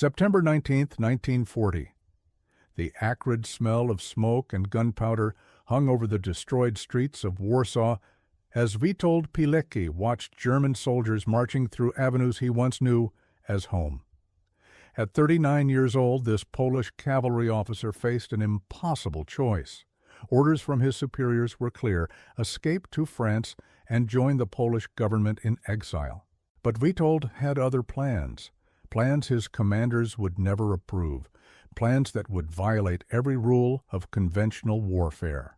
September 19, 1940. The acrid smell of smoke and gunpowder hung over the destroyed streets of Warsaw as Witold Pilecki watched German soldiers marching through avenues he once knew as home. At 39 years old, this Polish cavalry officer faced an impossible choice. Orders from his superiors were clear: escape to France and join the Polish government in exile. But Witold had other plans his commanders would never approve, plans that would violate every rule of conventional warfare.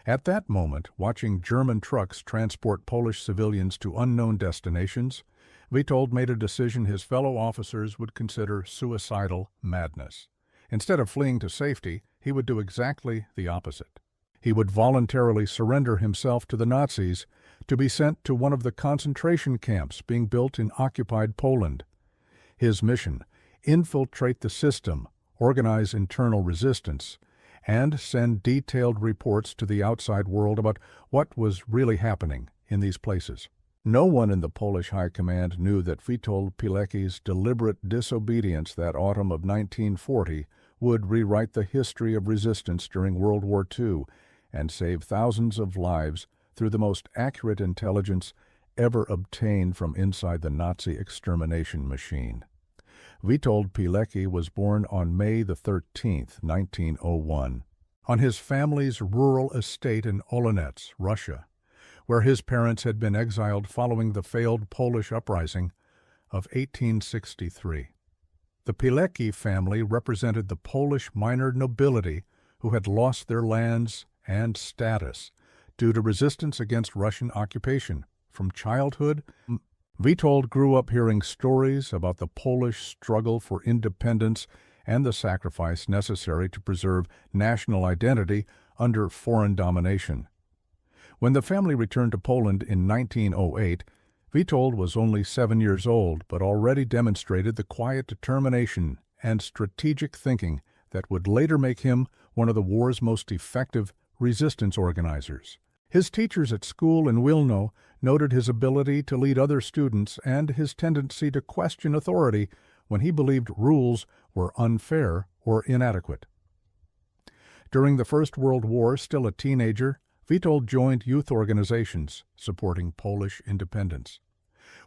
At that moment, watching German trucks transport Polish civilians to unknown destinations, Witold made a decision his fellow officers would consider suicidal madness. Instead of fleeing to safety, he would do exactly the opposite. He would voluntarily surrender himself to the Nazis to be sent to one of the concentration camps being built in occupied Poland. His mission: infiltrate the system, organize internal resistance, and send detailed reports to the outside world about what was really happening in these places. No one in the Polish High Command knew that Witold Pilecki's deliberate disobedience that autumn of 1940 would rewrite the history of resistance during World War II and save thousands of lives through the most accurate intelligence ever obtained from inside the Nazi extermination machine. Witold Pilecki was born on May 13, 1901, on his family's rural estate in Olonets, Russia, where his parents had been exiled following the failed Polish uprising of 1863. The Pilecki family represented the Polish minor nobility who had lost their lands and status due to resistance against Russian occupation. From childhood, Witold grew up hearing stories about the Polish struggle for independence and the sacrifice necessary to preserve national identity under foreign domination. When the family returned to Poland in 1908, Witold was only 7 years old, but already demonstrated the quiet determination and strategic thinking that would later make him one of the war's most effective resistance organizers. His teachers at school in Wilno noted his ability to lead other students and his tendency to question authority when he believed rules were unfair or inadequate. During the First World War, still a teenager, Witold joined youth organizations supporting Polish independence.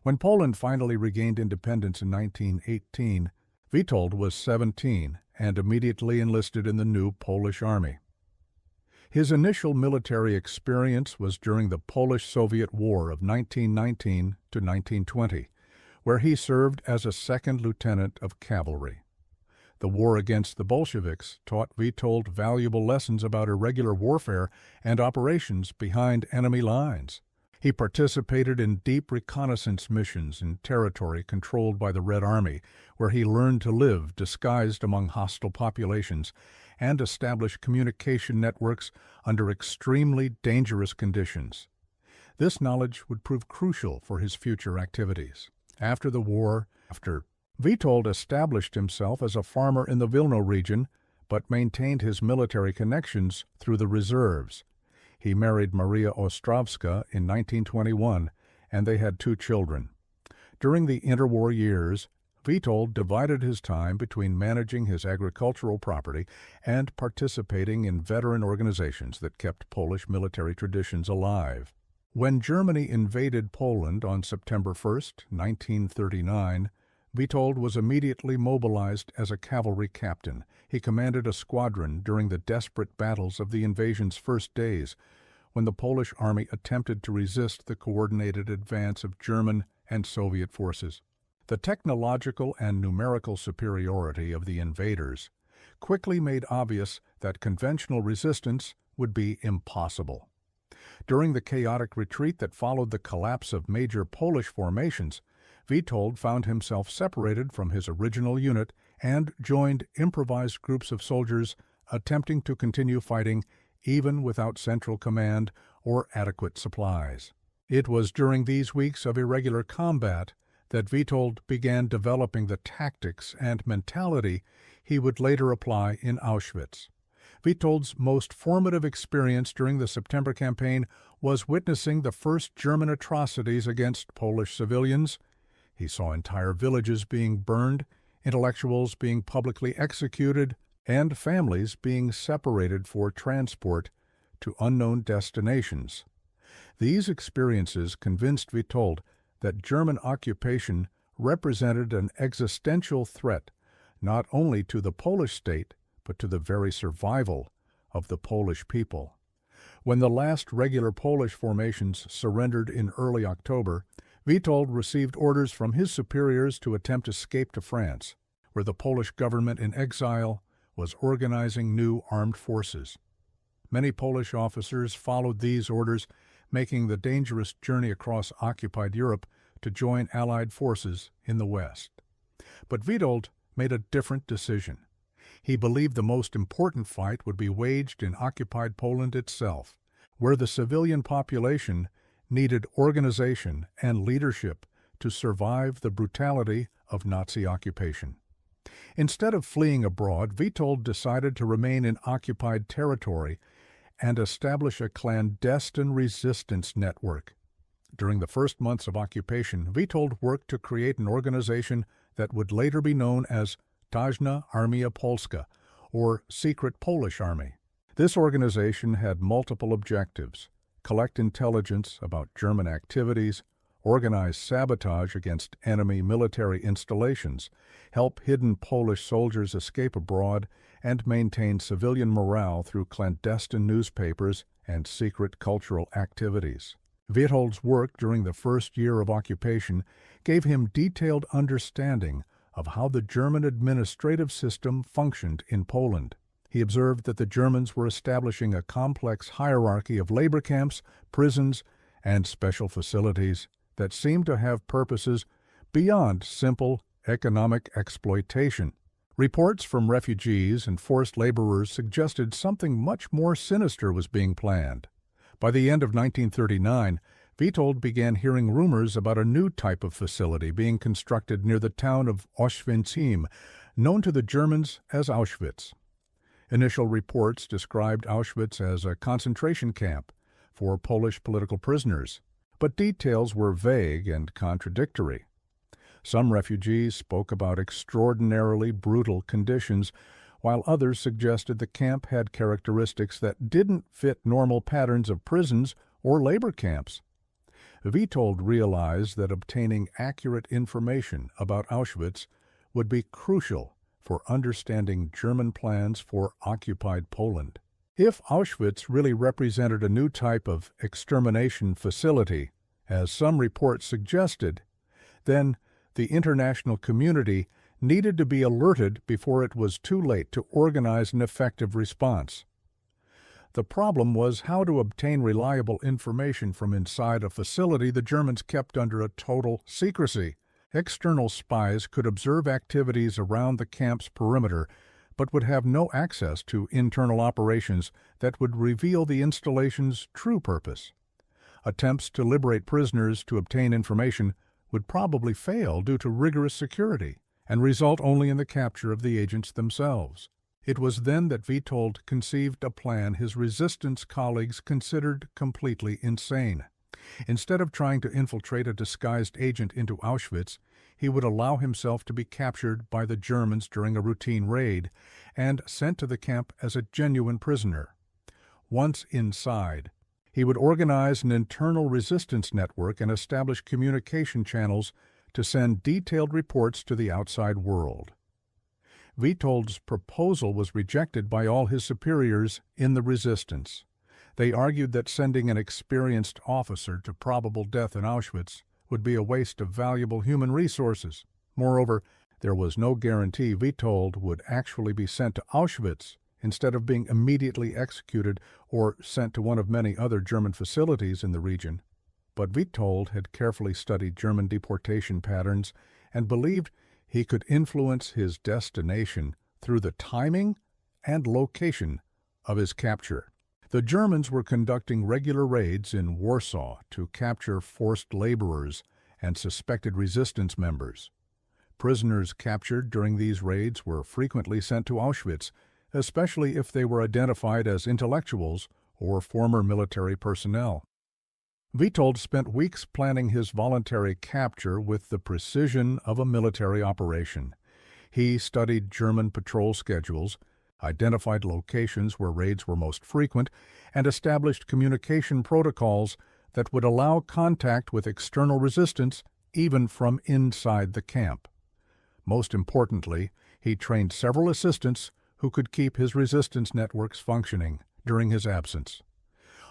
When Poland finally regained independence in 1918, Witold was 17 and immediately enlisted in the new Polish army. His initial military experience was during the Polish-Soviet War of 1919 to 1920, where he served as a second lieutenant of cavalry. The war against the Bolsheviks taught Witold valuable lessons about irregular warfare and operations behind enemy lines. He participated in deep reconnaissance missions in territory controlled by the Red Army, where he learned to live disguised among hostile populations and establish communication networks under extremely dangerous conditions. This knowledge would prove crucial for his future activities. After the war, Witold established himself as a farmer in the Wilno region, but maintained his military connections through the reserves. He married Maria Ostrowska in 1921, and they had 2 children. During the interwar years, Witold divided his time between managing his agricultural property and participating in veteran organizations that kept Polish military traditions alive. When Germany invaded Poland on September 1, 1939, Witold was immediately mobilized as a cavalry captain. He commanded a squadron during the desperate battles of the invasion's first days, when the Polish army attempted to resist the coordinated advance of German and Soviet forces. The technological and numerical superiority of the invaders quickly made obvious that conventional resistance would be impossible. During the chaotic retreat that followed the collapse of major Polish formations, Witold found himself separated from his original unit and joined improvised groups of soldiers attempting to continue fighting even without central command or adequate supplies. It was during these weeks of irregular combat that Witold began developing the tactics and mentality he would later apply in Auschwitz. Witold's most formative experience during the September campaign was witnessing the first German atrocities against Polish civilians. He saw entire villages being burned, intellectuals being publicly executed, and families being separated for transport to unknown destinations. These experiences convinced Witold that German occupation represented an existential threat not only to the Polish state, but to the very survival of the Polish people. When the last regular Polish formations surrendered in early October, Witold received orders from his superiors to attempt escape to France, where the Polish government in exile was organizing new armed forces. Many Polish officers followed these orders, making the dangerous journey across occupied Europe to join Allied forces in the West. But Witold made a different decision. He believed the most important fight would be waged in occupied Poland itself, where the civilian population needed organization and leadership to survive the brutality of Nazi occupation. Instead of fleeing abroad, Witold decided to remain in occupied territory and establish a clandestine resistance network. During the first months of occupation, Witold worked to create an organization that would later be known as Tajna Armia Polska, or Secret Polish Army. This organization had multiple objectives: collect intelligence about German activities, organize sabotage against enemy military installations, help hidden Polish soldiers escape abroad, and maintain civilian morale through clandestine newspapers and secret cultural activities. Witold's work during the first year of occupation gave him detailed understanding of how the German administrative system functioned in Poland. He observed that the Germans were establishing a complex hierarchy of labor camps, prisons, and special facilities that seemed to have purposes beyond simple economic exploitation. Reports from refugees and forced laborers suggested something much more sinister was being planned. By the end of 1939, Witold began hearing rumors about a new type of facility being constructed near the town of Auschwitz, known to the Germans as Auschwitz. Initial reports described Auschwitz as a concentration camp for Polish political prisoners, but details were vague and contradictory. Some refugees spoke about extraordinarily brutal conditions, while others suggested the camp had characteristics that didn't fit normal patterns of prisons or labor camps. Witold realized that obtaining accurate information about Auschwitz would be crucial for understanding German plans for occupied Poland. If Auschwitz really represented a new type of extermination facility, as some reports suggested, then the international community needed to be alerted before it was too late to organize an effective response. The problem was how to obtain reliable information from inside a facility the Germans kept under a total secrecy. External spies could observe activities around the camp's perimeter, but would have no access to internal operations that would reveal the installation's true purpose. Attempts to liberate prisoners to obtain information would probably fail due to rigorous security and result only in the capture of the agents themselves. It was then that Witold conceived a plan his resistance colleagues considered completely insane. Instead of trying to infiltrate a disguised agent into Auschwitz, he would allow himself to be captured by the Germans during a routine raid and sent to the camp as a genuine prisoner. Once inside, he would organize an internal resistance network and establish communication channels to send detailed reports to the outside world. Witold's proposal was rejected by all his superiors in the resistance. They argued that sending an experienced officer to probable death in Auschwitz would be a waste of valuable human resources. Moreover, there was no guarantee Witold would actually be sent to Auschwitz instead of being immediately executed or sent to one of many other German facilities in the region. But Witold had carefully studied German deportation patterns and believed he could influence his destination through the timing and location of his capture. The Germans were conducting regular raids in Warsaw to capture forced laborers and suspected resistance members. Prisoners captured during these raids were frequently sent to Auschwitz, especially if they were identified as intellectuals or former military personnel. Witold spent weeks planning his voluntary capture with the precision of a military operation. He studied German patrol schedules, identified locations where raids were most frequent, and established communication protocols that would allow contact with external resistance even from inside the camp. Most importantly, he trained several assistants who could keep his resistance networks functioning during his absence.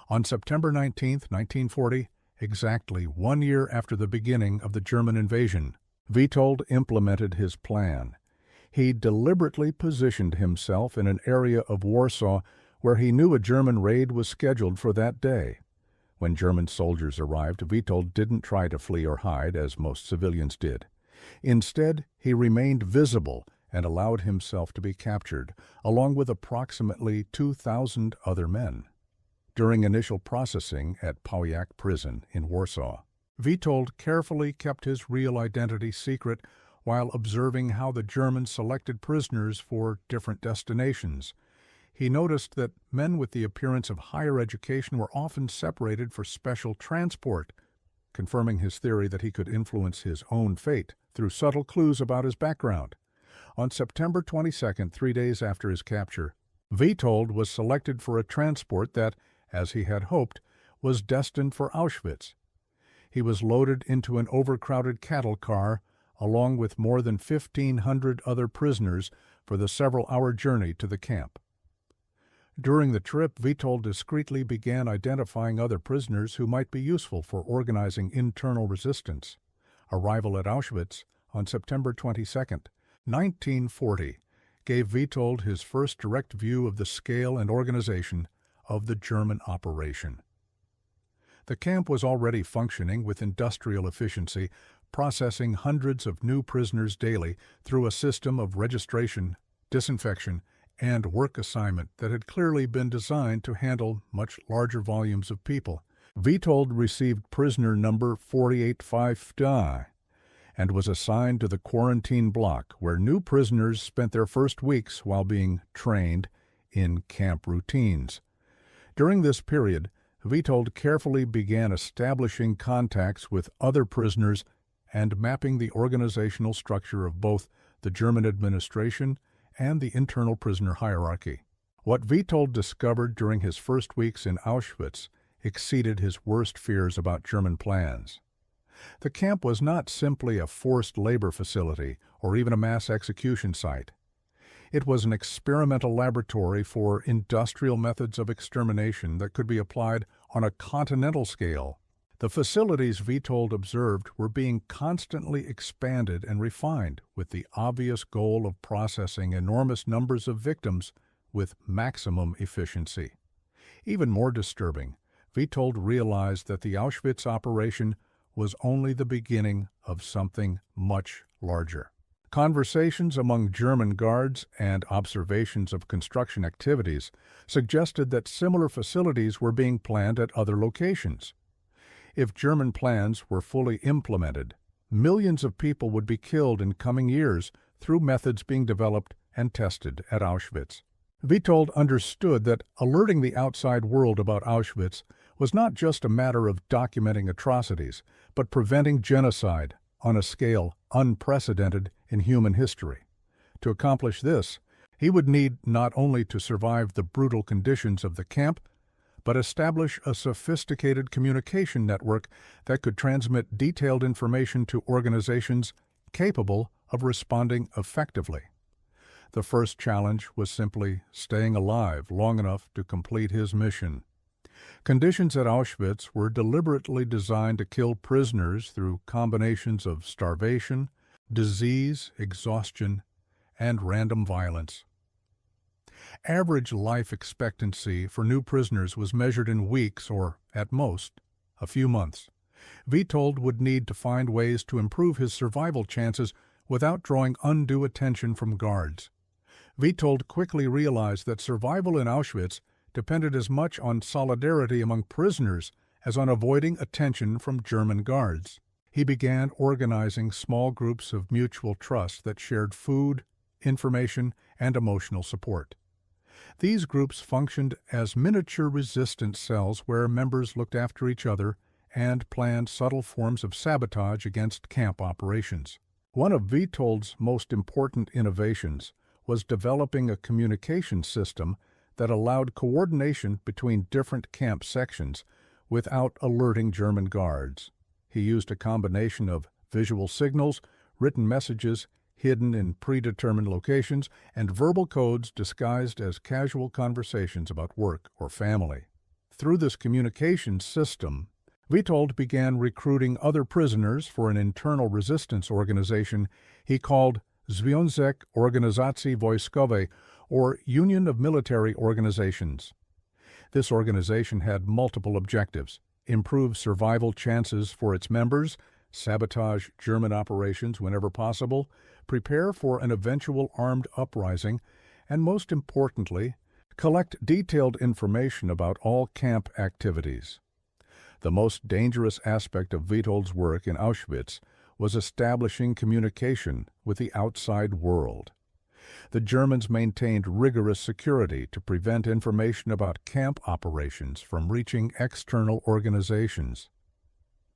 On September 19, 1940, exactly 1 year after the beginning of the German invasion, Witold implemented his plan. He deliberately positioned himself in an area of Warsaw where he knew a German raid was scheduled for that day. When German soldiers arrived, Witold didn't try to flee or hide, as most civilians did. Instead, he remained visible and allowed himself to be captured, along with approximately 2,000 other men. During initial processing at Pilecki prison in Warsaw, Witold carefully kept his real identity secret while observing how the Germans selected prisoners for different destinations. He noticed that men with the appearance of higher education were often separated for special transport, confirming his theory that he could influence his own fate through subtle clues about his background. On September 22, 3 days after his capture, Witold was selected for a transport that, as he had hoped, was destined for Auschwitz. He was loaded into an overcrowded cattle car, along with more than 1,500 other prisoners, for the several-hour journey to the camp. During the trip, Witold discreetly began identifying other prisoners who might be useful for organizing internal resistance. Arrival at Auschwitz on September 22, 1940, gave Witold his first direct view of the scale and organization of the German operation. The camp was already functioning with industrial efficiency, processing hundreds of new prisoners daily through a system of registration, disinfection, and work assignment that had clearly been designed to handle much larger volumes of people. Witold received prisoner number 485 and was assigned to the quarantine block, where new prisoners spent their first weeks while being trained in camp routines. During this period, Witold carefully began establishing contacts with other prisoners and mapping the organizational structure of both the German administration and the internal prisoner hierarchy. What Witold discovered during his first weeks in Auschwitz exceeded his worst fears about German plans. The camp was not simply a forced labor facility or even a mass execution site. It was an experimental laboratory for industrial methods of extermination that could be applied on a continental scale. The facilities Witold observed were being constantly expanded and refined with the obvious goal of processing enormous numbers of victims with maximum efficiency. Even more disturbing, Witold realized that the Auschwitz operation was only the beginning of something much larger. Conversations among German guards and observations of construction activities suggested that similar facilities were being planned at other locations. If German plans were fully implemented, millions of people would be killed in coming years through methods being developed and tested at Auschwitz. Witold understood that alerting the outside world about Auschwitz was not just a matter of documenting atrocities, but preventing genocide on a scale unprecedented in human history. To accomplish this, he would need not only to survive the brutal conditions of the camp, but establish a sophisticated communication network that could transmit detailed information to organizations capable of responding effectively. The first challenge was simply staying alive long enough to complete his mission. Conditions at Auschwitz were deliberately designed to kill prisoners through combinations of starvation, disease, exhaustion, and random violence. Average life expectancy for new prisoners was measured in weeks or, at most, a few months. Witold would need to find ways to improve his survival chances without drawing undue attention from guards. Witold quickly realized that survival in Auschwitz depended as much on solidarity among prisoners as on avoiding attention from German guards. He began organizing small groups of mutual trust that shared food, information, and emotional support. These groups functioned as miniature resistance cells where members looked after each other and planned subtle forms of sabotage against camp operations. One of Witold's most important innovations was developing a communication system that allowed coordination between different camp sections without alerting German guards. He used a combination of visual signals, written messages hidden in predetermined locations, and verbal codes disguised as casual conversations about work or family. Through this communication system, Witold began recruiting other prisoners for an internal resistance organization he called Związek Organizacji Wojskowej, or Union of Military Organizations. This organization had multiple objectives: improve survival chances for its members, sabotage German operations whenever possible, prepare for an eventual armed uprising, and most importantly, collect detailed information about all camp activities. The most dangerous aspect of Witold's work in Auschwitz was establishing communication with the outside world. The Germans maintained rigorous security to prevent information about camp operations from reaching external organizations.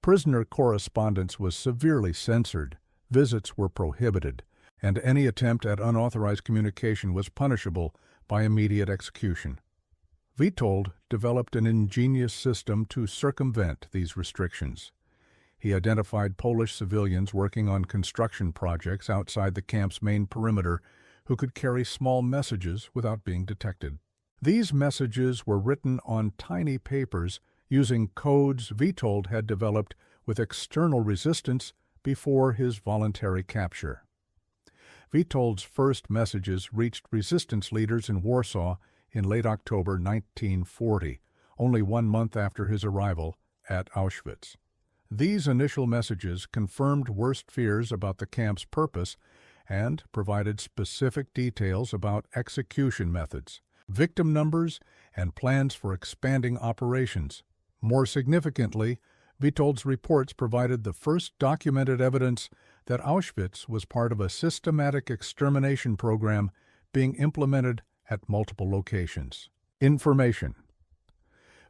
Prisoner correspondence was severely censored, visits were prohibited, and any attempt at unauthorized communication was punishable by immediate execution. Witold developed an ingenious system to circumvent these restrictions. He identified Polish civilians working on construction projects outside the camp's main perimeter who could carry small messages without being detected. These messages were written on tiny papers using codes Witold had developed with external resistance before his voluntary capture. Witold's first messages reached resistance leaders in Warsaw in late October 1940, only 1 month after his arrival at Auschwitz. These initial messages confirmed worst fears about the camp's purpose and provided specific details about execution methods, victim numbers, and plans for expanding operations. More significantly, Witold's reports provided the first documented evidence that Auschwitz was part of a systematic extermination program being implemented at multiple locations. Information.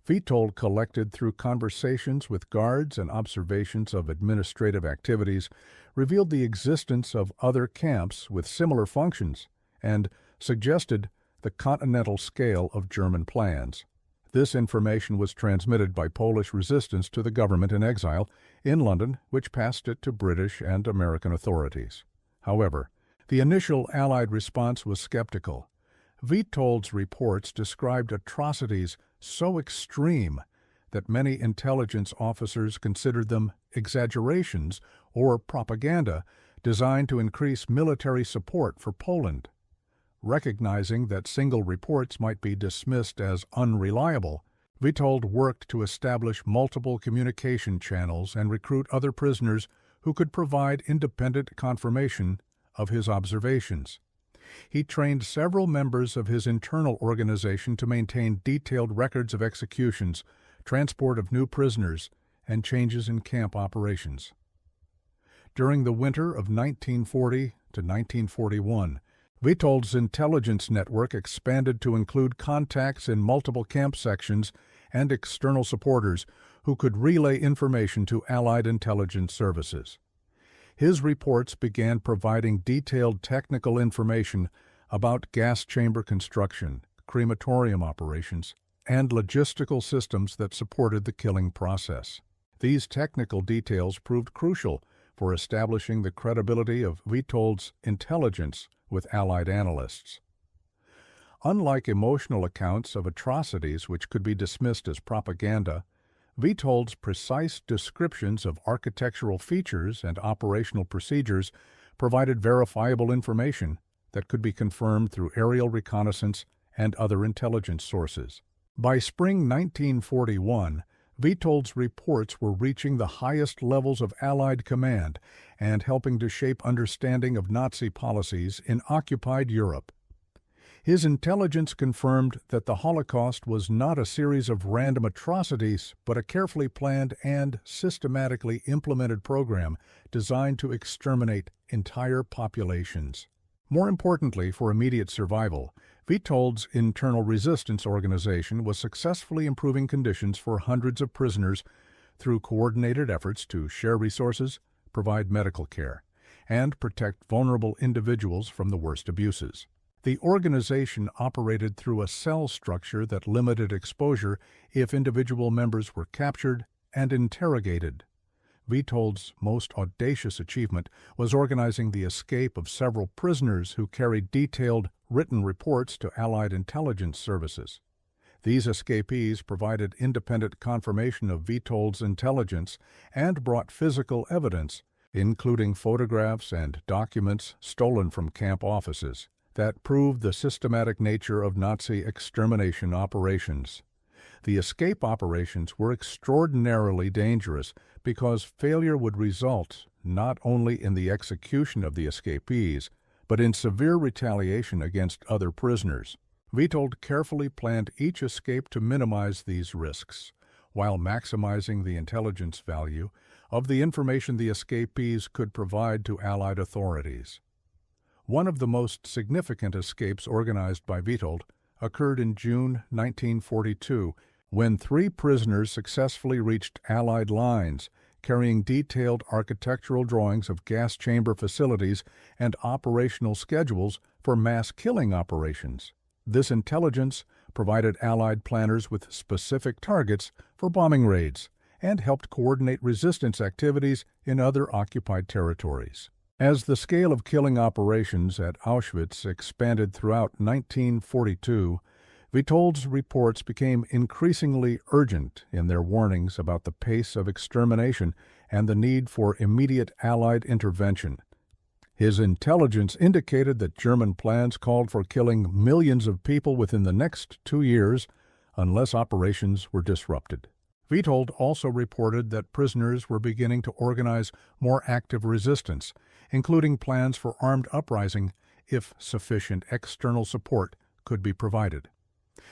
Witold collected through conversations with guards and observations of administrative activities revealed the existence of other camps with similar functions and suggested the continental scale of German plans. This information was transmitted by Polish resistance to the government in exile in London, which passed it to British and American authorities. However, the initial Allied response was skeptical. Witold's reports described atrocities so extreme that many intelligence officers considered them exaggerations or propaganda designed to increase military support for Poland. Recognizing that single reports might be dismissed as unreliable, Witold worked to establish multiple communication channels and recruit other prisoners who could provide independent confirmation of his observations. He trained several members of his internal organization to maintain detailed records of executions, transport of new prisoners, and changes in camp operations. During the winter of 1940 to 1941, Witold's intelligence network expanded to include contacts in multiple camp sections and external supporters who could relay information to Allied intelligence services. His reports began providing detailed technical information about gas chamber construction, crematorium operations, and logistical systems that supported the killing process. These technical details proved crucial for establishing the credibility of Witold's intelligence with Allied analysts. Unlike emotional accounts of atrocities which could be dismissed as propaganda, Witold's precise descriptions of architectural features and operational procedures provided verifiable information that could be confirmed through aerial reconnaissance and other intelligence sources. By spring 1941, Witold's reports were reaching the highest levels of Allied command and helping to shape understanding of Nazi policies in occupied Europe. His intelligence confirmed that the Holocaust was not a series of random atrocities, but a carefully planned and systematically implemented program designed to exterminate entire populations. More importantly, for immediate survival, Witold's internal resistance organization was successfully improving conditions for hundreds of prisoners through coordinated efforts to share resources, provide medical care, and protect vulnerable individuals from the worst abuses. The organization operated through a cell structure that limited exposure if individual members were captured and interrogated. Witold's most audacious achievement was organizing the escape of several prisoners who carried detailed written reports to Allied intelligence services. These escapees provided independent confirmation of Witold's intelligence and brought physical evidence, including photographs and documents stolen from camp offices, that proved the systematic nature of Nazi extermination operations. The escape operations were extraordinarily dangerous because failure would result not only in the execution of the escapees, but in severe retaliation against other prisoners. Witold carefully planned each escape to minimize these risks, while maximizing the intelligence value of the information the escapees could provide to Allied authorities. One of the most significant escapes organized by Witold occurred in June 1942, when 3 prisoners successfully reached Allied lines, carrying detailed architectural drawings of gas chamber facilities and operational schedules for mass killing operations. This intelligence provided Allied planners with specific targets for bombing raids and helped coordinate resistance activities in other occupied territories. As the scale of killing operations at Auschwitz expanded throughout 1942, Witold's reports became increasingly urgent in their warnings about the pace of extermination and the need for immediate Allied intervention. His intelligence indicated that German plans called for killing millions of people within the next 2 years unless operations were disrupted. Witold also reported that prisoners were beginning to organize more active resistance, including plans for armed uprising if sufficient external support could be provided.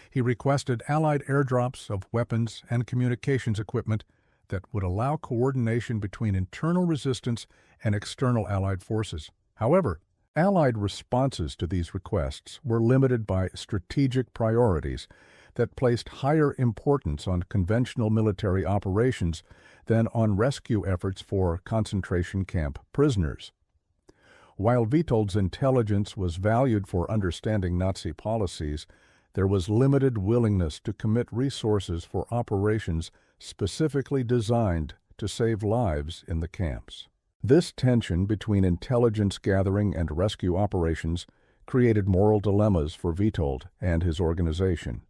He requested Allied airdrops of weapons and communications equipment that would allow coordination between internal resistance and external Allied forces. However, Allied responses to these requests were limited by strategic priorities that placed higher importance on conventional military operations than on rescue efforts for concentration camp prisoners. While Witold's intelligence was valued for understanding Nazi policies, there was limited willingness to commit resources for operations specifically designed to save lives in the camps. This tension between intelligence gathering and rescue operations created moral dilemmas for Witold and his organization.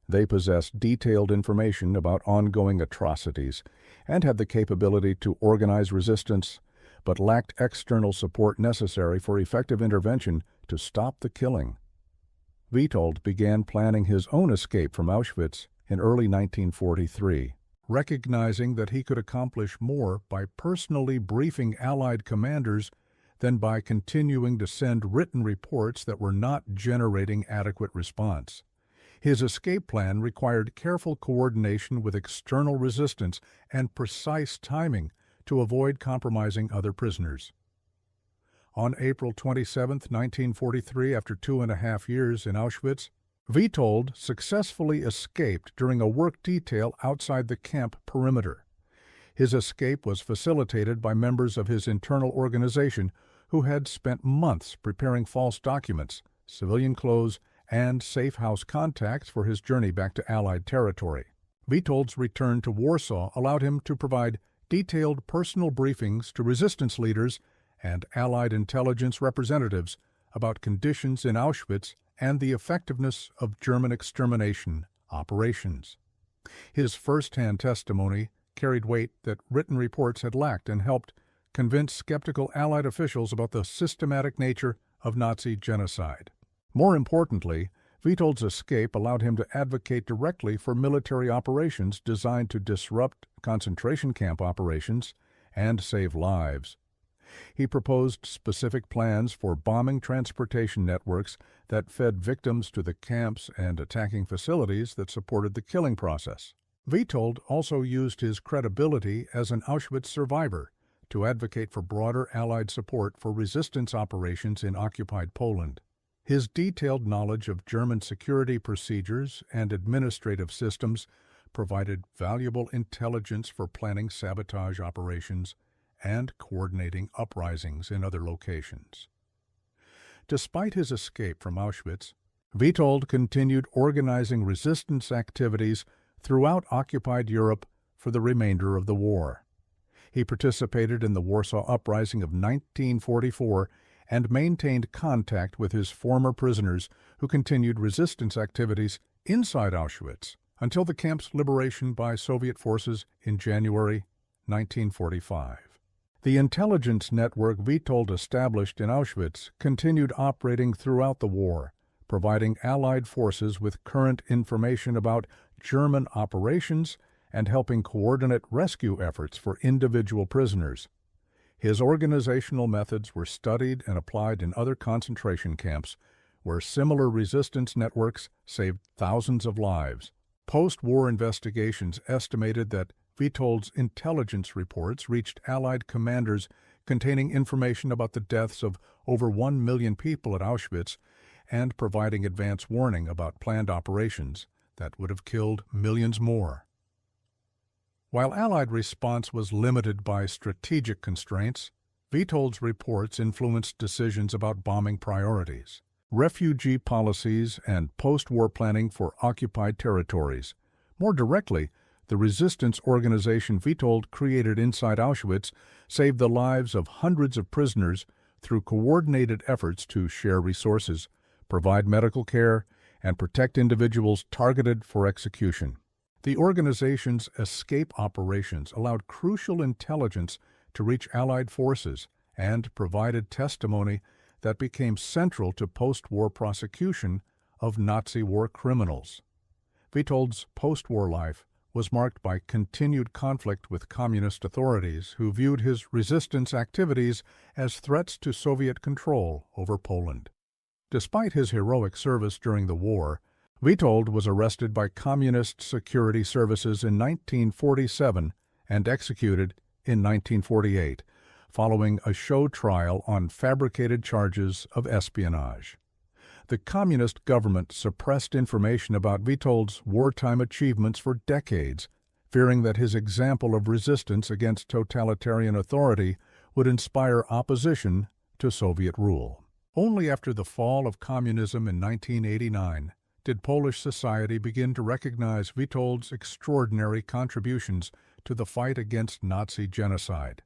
They possessed detailed information about ongoing atrocities and had the capability to organize resistance, but lacked external support necessary for effective intervention to stop the killing. Witold began planning his own escape from Auschwitz in early 1943, recognizing that he could accomplish more by personally briefing Allied commanders than by continuing to send written reports that were not generating adequate response. His escape plan required careful coordination with external resistance and precise timing to avoid compromising other prisoners. On April 27, 1943, after 2.5 years in Auschwitz, Witold successfully escaped during a work detail outside the camp perimeter. His escape was facilitated by members of his internal organization who had spent months preparing false documents, civilian clothes, and safe house contacts for his journey back to Allied territory. Witold's return to Warsaw allowed him to provide detailed personal briefings to resistance leaders and Allied intelligence representatives about conditions in Auschwitz and the effectiveness of German extermination operations. His first-hand testimony carried weight that written reports had lacked and helped convince skeptical Allied officials about the systematic nature of Nazi genocide. More importantly, Witold's escape allowed him to advocate directly for military operations designed to disrupt concentration camp operations and save lives. He proposed specific plans for bombing transportation networks that fed victims to the camps and attacking facilities that supported the killing process. Witold also used his credibility as an Auschwitz survivor to advocate for broader Allied support for resistance operations in occupied Poland. His detailed knowledge of German security procedures and administrative systems provided valuable intelligence for planning sabotage operations and coordinating uprisings in other locations. Despite his escape from Auschwitz, Witold continued organizing resistance activities throughout occupied Europe for the remainder of the war. He participated in the Warsaw Uprising of 1944 and maintained contact with his former prisoners who continued resistance activities inside Auschwitz until the camp's liberation by Soviet forces in January 1945. The intelligence network Witold established in Auschwitz continued operating throughout the war, providing Allied forces with current information about German operations and helping coordinate rescue efforts for individual prisoners. His organizational methods were studied and applied in other concentration camps, where similar resistance networks saved thousands of lives. Post-war investigations estimated that Witold's intelligence reports reached Allied commanders containing information about the deaths of over 1 million people at Auschwitz and providing advance warning about planned operations that would have killed millions more. While Allied response was limited by strategic constraints, Witold's reports influenced decisions about bombing priorities, refugee policies, and post-war planning for occupied territories. More directly, the resistance organization Witold created inside Auschwitz saved the lives of hundreds of prisoners through coordinated efforts to share resources, provide medical care, and protect individuals targeted for execution. The organization's escape operations allowed crucial intelligence to reach Allied forces and provided testimony that became central to post-war prosecution of Nazi war criminals. Witold's post-war life was marked by continued conflict with communist authorities who viewed his resistance activities as threats to Soviet control over Poland. Despite his heroic service during the war, Witold was arrested by communist security services in 1947 and executed in 1948, following a show trial on fabricated charges of espionage. The communist government suppressed information about Witold's wartime achievements for decades, fearing that his example of resistance against totalitarian authority would inspire opposition to Soviet rule. Only after the fall of communism in 1989 did Polish society begin to recognize Witold's extraordinary contributions to the fight against Nazi genocide.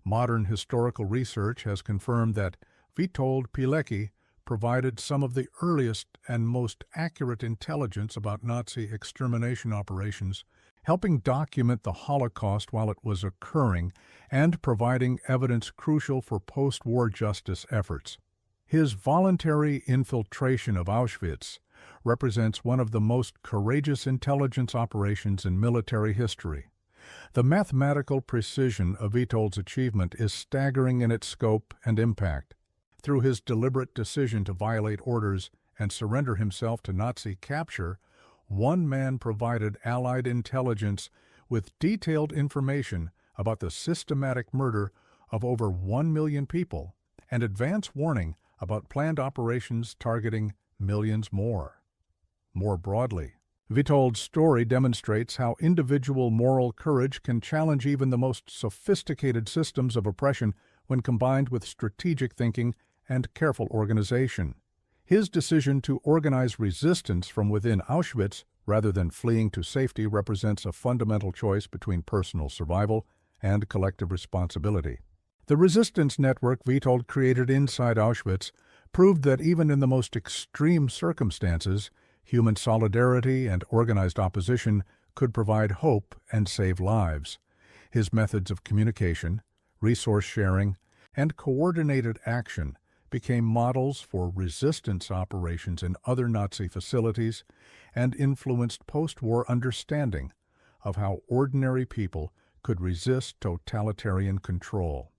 Modern historical research has confirmed that Witold Pilecki provided some of the earliest and most accurate intelligence about Nazi extermination operations, helping document the Holocaust while it was occurring and providing evidence crucial for post-war justice efforts. His voluntary infiltration of Auschwitz represents one of the most courageous intelligence operations in military history. The mathematical precision of Witold's achievement is staggering in its scope and impact. Through his deliberate decision to violate orders and surrender himself to Nazi capture, one man provided Allied intelligence with detailed information about the systematic murder of over 1 million people and advance warning about planned operations targeting millions more. More broadly, Witold's story demonstrates how individual moral courage can challenge even the most sophisticated systems of oppression when combined with strategic thinking and careful organization. His decision to organize resistance from within Auschwitz rather than fleeing to safety represents a fundamental choice between personal survival and collective responsibility. The resistance network Witold created inside Auschwitz proved that even in the most extreme circumstances, human solidarity and organized opposition could provide hope and save lives. His methods of communication, resource sharing, and coordinated action became models for resistance operations in other Nazi facilities and influenced post-war understanding of how ordinary people could resist totalitarian control.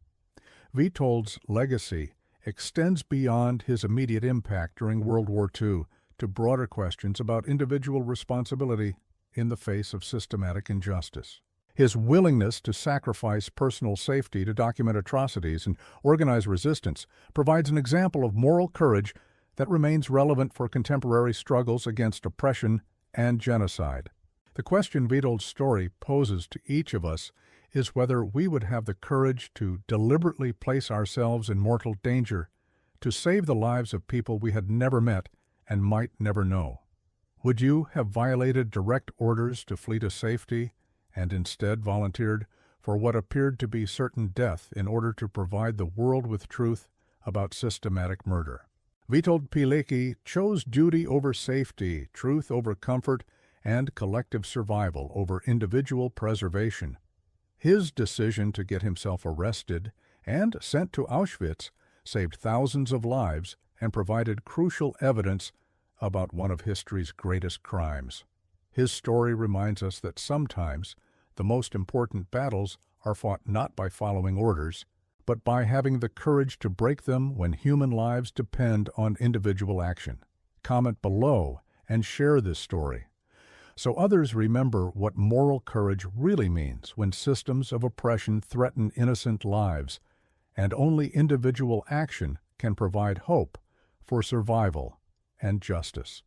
Witold's legacy extends beyond his immediate impact during World War II to broader questions about individual responsibility in the face of systematic injustice. His willingness to sacrifice personal safety to document atrocities and organize resistance provides an example of moral courage that remains relevant for contemporary struggles against oppression and genocide. The question Witold's story poses to each of us is whether we would have the courage to deliberately place ourselves in mortal danger to save the lives of people we had never met and might never know. Would you have violated direct orders to flee to safety and instead volunteered for what appeared to be certain death in order to provide the world with truth about systematic murder? Witold Pilecki chose duty over safety, truth over comfort, and collective survival over individual preservation. His decision to get himself arrested and sent to Auschwitz saved thousands of lives and provided crucial evidence about one of history's greatest crimes. His story reminds us that sometimes the most important battles are fought not by following orders, but by having the courage to break them when human lives depend on individual action. Comment below and share this story, so others remember what moral courage really means when systems of oppression threaten innocent lives, and only individual action can provide hope for survival and justice.